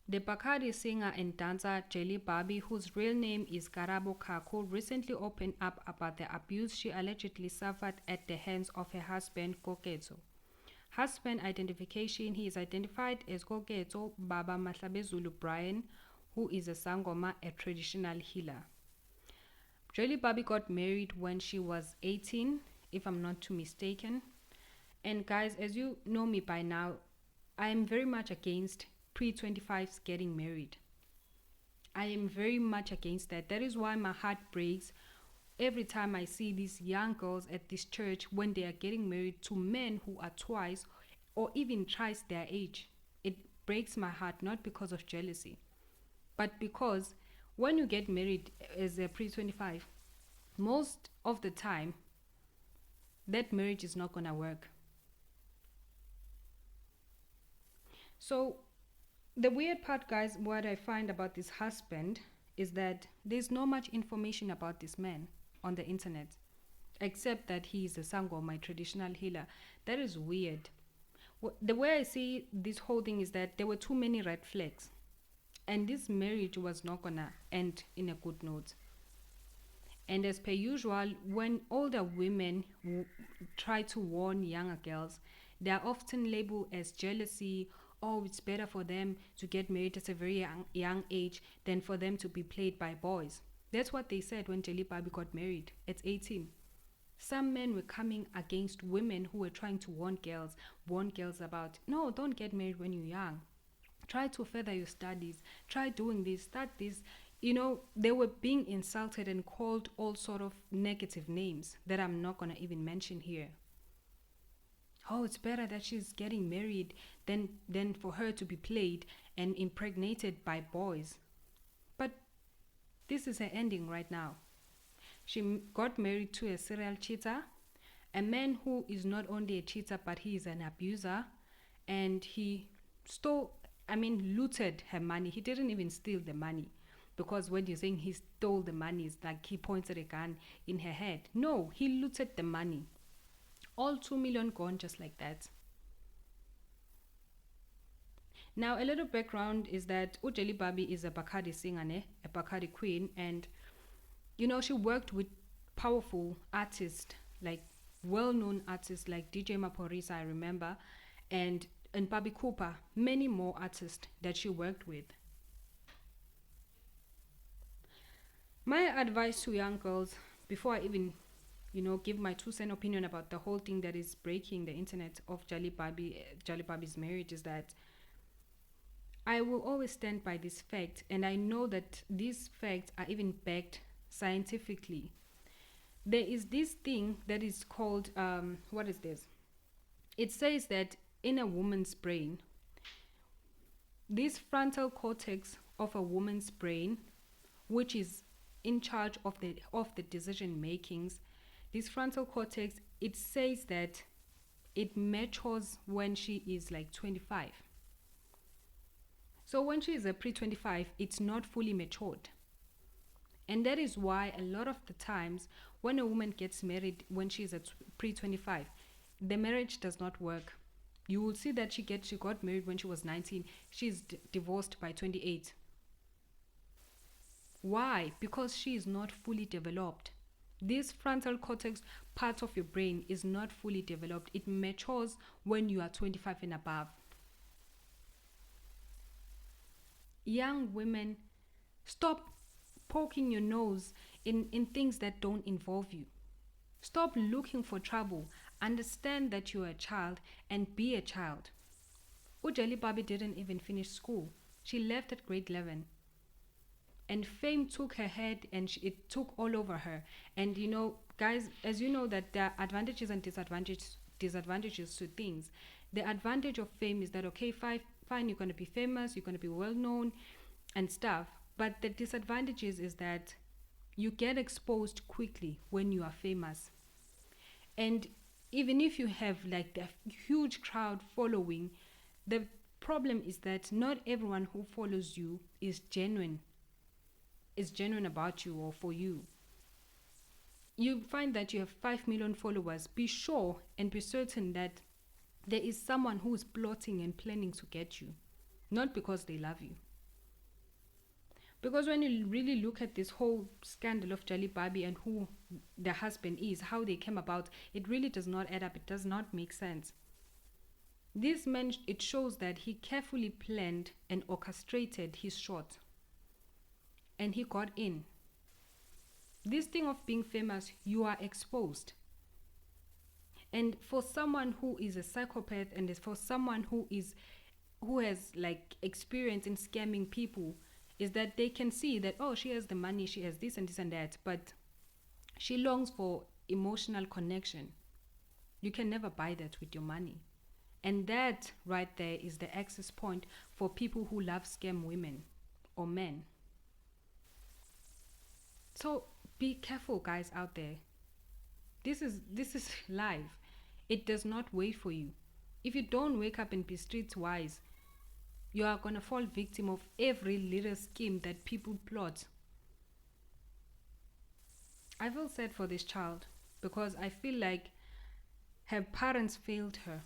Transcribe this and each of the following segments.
The Bacardi singer and dancer Jelly Babie, whose real name is Karabo Kako, recently opened up about the abuse she allegedly suffered at the hands of her husband, Koketso. Husband identification: he is identified as Koketso Baba Mahlabezulu Brian, who is a sangoma, a traditional healer. Jelly Babie got married when she was 18, if I'm not too mistaken. And guys, as you know me by now, I am very much against pre-25s getting married. I am very much against that. That is why my heart breaks every time I see these young girls at this church when they are getting married to men who are twice or even thrice their age. It breaks my heart, not because of jealousy, but because when you get married as a pre-25, most of the time that marriage is not gonna work. So the weird part, guys, what I find about this husband is that there's not much information about this man on the internet, except that he is a sango, my traditional healer. That is weird. The way I see this whole thing is that there were too many red flags, and this marriage was not gonna end in a good note. And as per usual, when older women try to warn younger girls, they are often labeled as jealousy. Oh, it's better for them to get married at a very young age than for them to be played by boys. That's what they said when Jelly Babie got married at 18. Some men were coming against women who were trying to warn girls about, no, don't get married when you're young. Try to further your studies. Try doing this, start this. They were being insulted and called all sort of negative names that I'm not going to even mention here. Oh, it's better that she's getting married than for her to be played and impregnated by boys. But this is her ending right now. She got married to a serial cheater, a man who is not only a cheater, but he is an abuser, and he looted her money. He didn't even steal the money, because when you're saying he stole the money, it's like he pointed a gun in her head. No, he looted the money. All 2 million gone just like that. Now, a little background is that Jelly Babie is a Bacardi singer, a Bacardi queen, and she worked with powerful artists, like well-known artists like DJ Maporisa, I remember, and Bobby Cooper, many more artists that she worked with. My advice to young girls, before I even give my 2 cent opinion about the whole thing that is breaking the internet of Jelly Babie's marriage, is that I will always stand by this fact, and I know that these facts are even backed scientifically. There is this thing that is called, what is this? It says that in a woman's brain, this frontal cortex of a woman's brain, which is in charge of the decision makings, this frontal cortex, it says that it matures when she is like 25. So when she is a pre-25, it's not fully matured. And that is why a lot of the times when a woman gets married when she is at pre-25, the marriage does not work. You will see that she got married when she was 19. She's divorced by 28. Why? Because she is not fully developed. This frontal cortex part of your brain is not fully developed. It matures when you are 25 and above. Young women, stop poking your nose in things that don't involve you. Stop looking for trouble. Understand that you're a child and be a child. Jelly Babie didn't even finish school. She left at grade 11. And fame took her head, and it took all over her. And guys, as you know, that there are advantages and disadvantages to things. The advantage of fame is that, okay, fine, you're going to be famous, you're going to be well known and stuff. But the disadvantages is that you get exposed quickly when you are famous. And even if you have like the huge crowd following, the problem is that not everyone who follows you is genuine about you or for you. You find that you have 5 million followers. Be sure and be certain that there is someone who is plotting and planning to get you, not because they love you. Because when you really look at this whole scandal of Jelly Babie and who the husband is, how they came about, it really does not add up. It does not make sense. This man, it shows that he carefully planned and orchestrated his shot, and he got in. This thing of being famous, you are exposed. And for someone who is a psychopath, and for someone who has like experience in scamming people, is that they can see that, oh, she has the money, she has this and this and that, but she longs for emotional connection. You can never buy that with your money. And that right there is the access point for people who love scam women or men. So be careful, guys out there. This is live. It does not wait for you. If you don't wake up and be streetwise, you are gonna fall victim of every little scheme that people plot. I feel sad for this child because I feel like her parents failed her.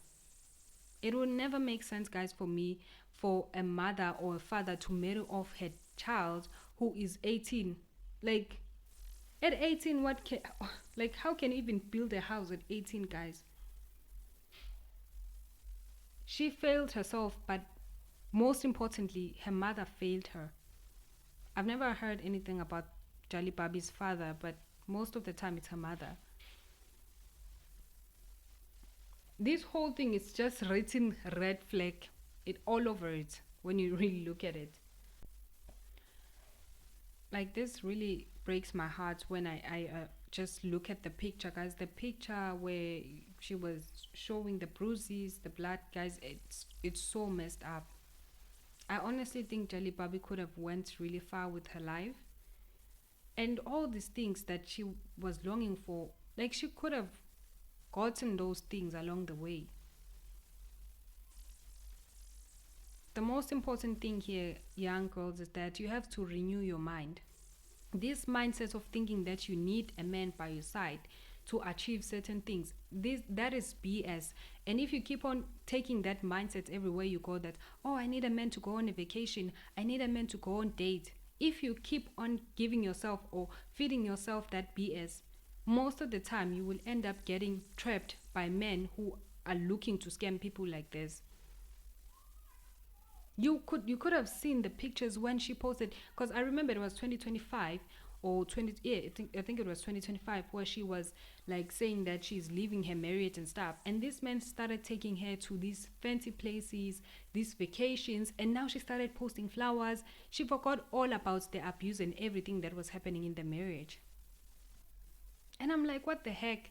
It will never make sense, guys, for me, for a mother or a father to marry off her child who is 18. Like, at 18, what can, like, how can you even build a house at 18, guys? She failed herself, but most importantly, her mother failed her. I've never heard anything about Jali Babie's father, but most of the time it's her mother. This whole thing is just written red flag it all over it when you really look at it. Like, this really breaks my heart when I just look at the picture, guys. The picture where she was showing the bruises, the blood, guys, it's so messed up. I honestly think Jali Babie could have went really far with her life, and all these things that she was longing for, like, she could have gotten those things along the way. The most important thing here, young girls, is that you have to renew your mind. This mindset of thinking that you need a man by your side to achieve certain things, that is BS. And if you keep on taking that mindset everywhere you go, that, oh, I need a man to go on a vacation, I need a man to go on date, if you keep on giving yourself or feeding yourself that BS, most of the time you will end up getting trapped by men who are looking to scam people like this. You could have seen the pictures when she posted, because I remember it was 2025 or 20, yeah, I think it was 2025, where she was like saying that she's leaving her marriage and stuff, and this man started taking her to these fancy places, these vacations, and now she started posting flowers. She forgot all about the abuse and everything that was happening in the marriage. And I'm like, what the heck?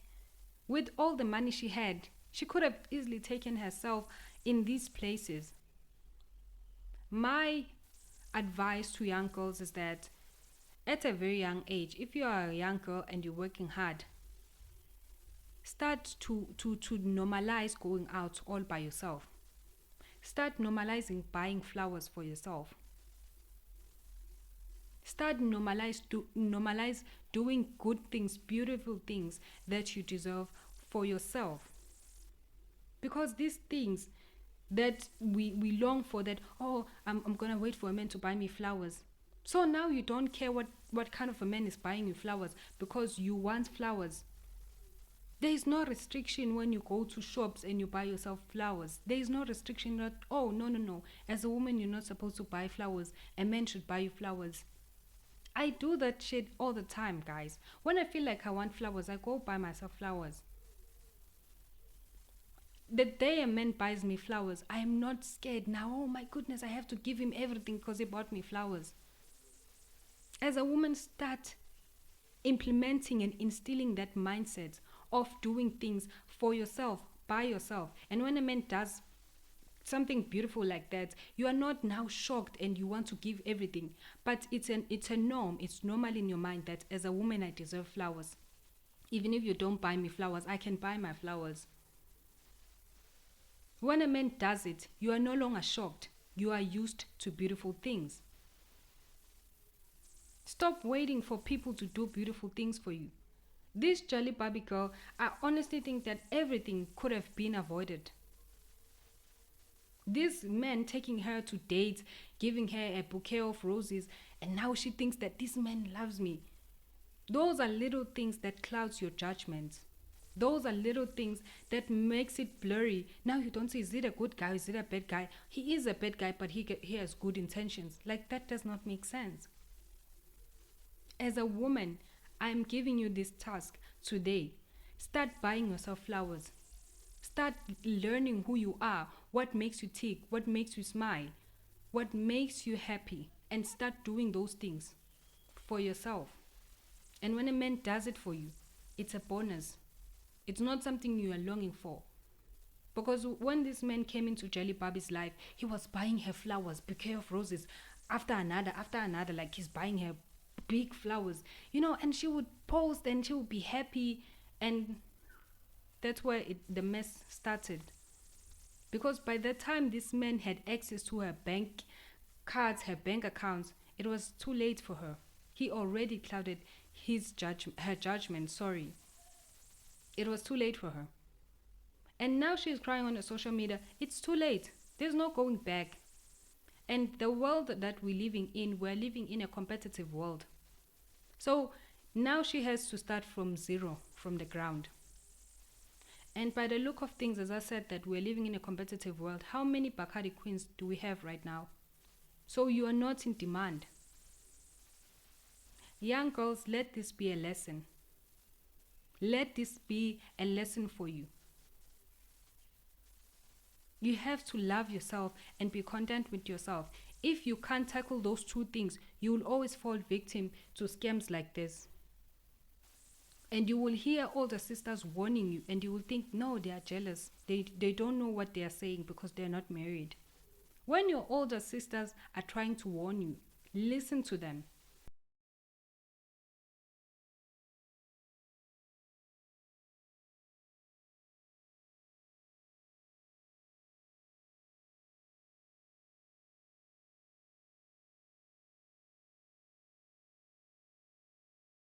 With all the money she had, she could have easily taken herself in these places. My advice to young girls is that at a very young age, if you are a young girl and you're working hard, start to normalize going out all by yourself. Start normalizing buying flowers for yourself. Start normalize doing good things, beautiful things that you deserve for yourself. Because these things that we long for, that, oh, I'm gonna wait for a man to buy me flowers, so now you don't care what kind of a man is buying you flowers because you want flowers. There is no restriction when you go to shops and you buy yourself flowers. There is no restriction that, oh, no, no, no, as a woman you're not supposed to buy flowers, a man should buy you flowers. I do that shit all the time, guys. When I feel like I want flowers, I go buy myself flowers. The day a man buys me flowers, I am not scared now. Oh my goodness, I have to give him everything because he bought me flowers. As a woman, start implementing and instilling that mindset of doing things for yourself, by yourself. And when a man does something beautiful like that, you are not now shocked and you want to give everything. But it's a norm. It's normal in your mind that as a woman I deserve flowers. Even if you don't buy me flowers, I can buy my flowers. When a man does it, you are no longer shocked. You are used to beautiful things. Stop waiting for people to do beautiful things for you. This Jolly Barbie girl, I honestly think that everything could have been avoided. This man taking her to dates, giving her a bouquet of roses, and now she thinks that this man loves me. Those are little things that clouds your judgment. Those are little things that makes it blurry. Now you don't say, is it a good guy, is it a bad guy? He is a bad guy, but he has good intentions. Like, that does not make sense. As a woman, I'm giving you this task today. Start buying yourself flowers. Start learning who you are, what makes you tick, what makes you smile, what makes you happy, and start doing those things for yourself. And when a man does it for you, it's a bonus. It's not something you are longing for. Because when this man came into Jelly Barbie's life, he was buying her flowers, bouquet of roses, after another, like he's buying her big flowers, and she would post and she would be happy. And that's where the mess started. Because by the time this man had access to her bank cards, her bank accounts, it was too late for her. He already clouded her judgment. Sorry, it was too late for her. And now she's crying on the social media. It's too late. There's no going back. And the world that we're living in a competitive world. So now she has to start from zero, from the ground. And by the look of things, as I said, that we're living in a competitive world, how many Bacardi queens do we have right now? So you are not in demand. Young girls, let this be a lesson. Let this be a lesson for you. You have to love yourself and be content with yourself. If you can't tackle those two things, you will always fall victim to scams like this. And you will hear older sisters warning you, and you will think, no, they are jealous. They don't know what they are saying because they're not married. When your older sisters are trying to warn you, listen to them.